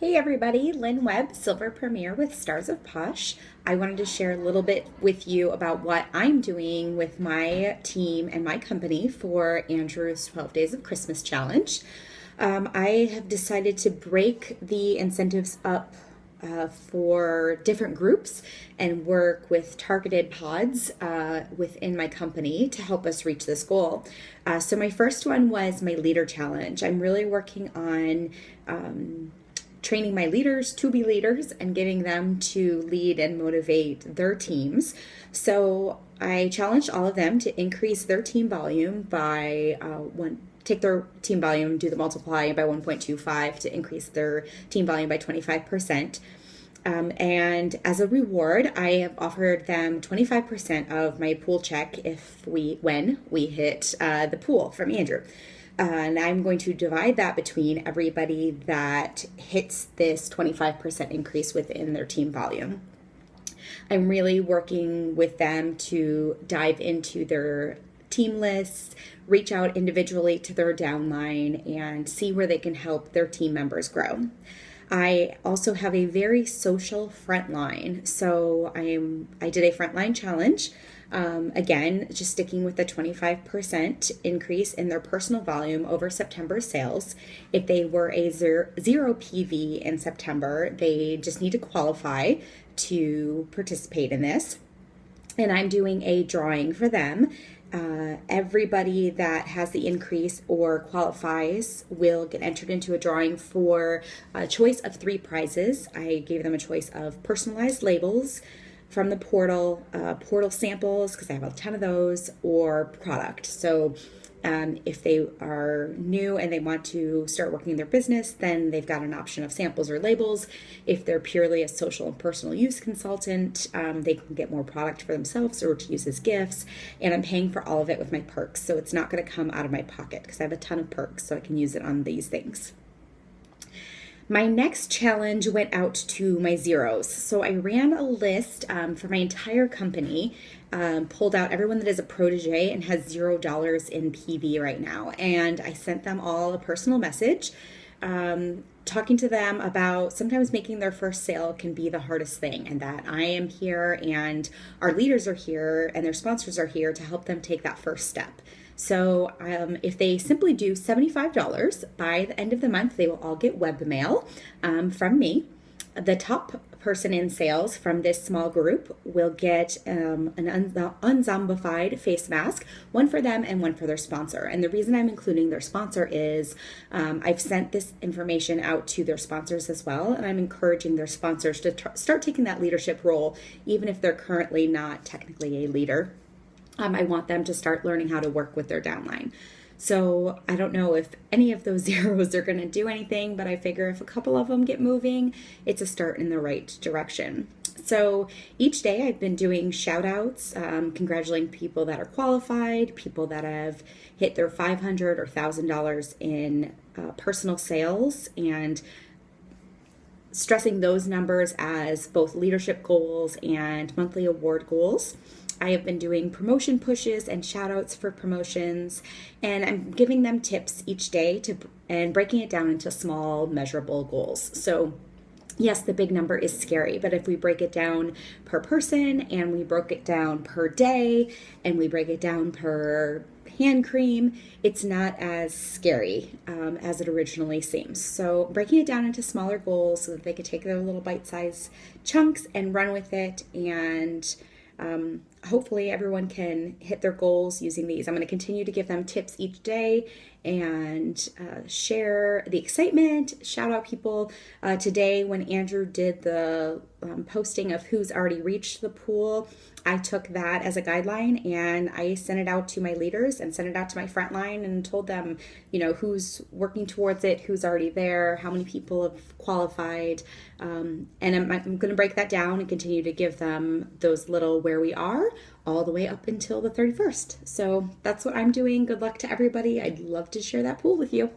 Hey everybody, Lynn Webb, Silver Premier with Stars of Posh. I wanted to share a little bit with you about what I'm doing with my team and my company for Andrew's 12 Days of Christmas Challenge. I have decided to break the incentives up for different groups and work with targeted pods within my company to help us reach this goal. So my first one was my leader challenge. I'm really working on training my leaders to be leaders and getting them to lead and motivate their teams. So I challenged all of them to increase their team volume by take their team volume, do the multiply by 1.25 to increase their team volume by 25%. And as a reward, I have offered them 25% of my pool check when we hit the pool from Andrew. And I'm going to divide that between everybody that hits this 25% increase within their team volume. I'm really working with them to dive into their team lists, reach out individually to their downline, and see where they can help their team members grow. I also have a very social front line. So I did a frontline challenge. Again, just sticking with the 25% increase in their personal volume over September sales. If they were a zero PV in September, they just need to qualify to participate in this. And I'm doing a drawing for them. Everybody that has the increase or qualifies will get entered into a drawing for a choice of 3 prizes. I gave them a choice of personalized labels from the portal samples, because I have a ton of those, or product. So if they are new and they want to start working their business, then they've got an option of samples or labels. If they're purely a social and personal use consultant, they can get more product for themselves or to use as gifts. And I'm paying for all of it with my perks. So it's not going to come out of my pocket because I have a ton of perks, so I can use it on these things. My next challenge went out to my zeros. So I ran a list for my entire company, pulled out everyone that is a protege and has $0 in PV right now. And I sent them all a personal message, talking to them about sometimes making their first sale can be the hardest thing, and that I am here and our leaders are here and their sponsors are here to help them take that first step. So if they simply do $75 by the end of the month, they will all get webmail from me. The top person in sales from this small group will get an unzombified face mask, one for them and one for their sponsor. And the reason I'm including their sponsor is I've sent this information out to their sponsors as well, and I'm encouraging their sponsors to start taking that leadership role, even if they're currently not technically a leader. I want them to start learning how to work with their downline. So I don't know if any of those zeros are going to do anything, but I figure if a couple of them get moving, it's a start in the right direction. So each day I've been doing shout outs, congratulating people that are qualified, people that have hit their $500 or $1,000 in personal sales, and stressing those numbers as both leadership goals and monthly award goals. I have been doing promotion pushes and shout outs for promotions, and I'm giving them tips each day and breaking it down into small measurable goals. So yes, the big number is scary, but if we break it down per person and we broke it down per day and we break it down per hand cream, it's not as scary as it originally seems. So breaking it down into smaller goals so that they could take their little bite-sized chunks and run with it, and hopefully everyone can hit their goals using these. I'm going to continue to give them tips each day and share the excitement, shout out people. Today when Andrew did the posting of who's already reached the pool, I took that as a guideline and I sent it out to my leaders and sent it out to my front line and told them, who's working towards it, who's already there, how many people have qualified. And I'm going to break that down and continue to give them those little where we are all the way up until the 31st. So that's what I'm doing. Good luck to everybody. I'd love to share that pool with you.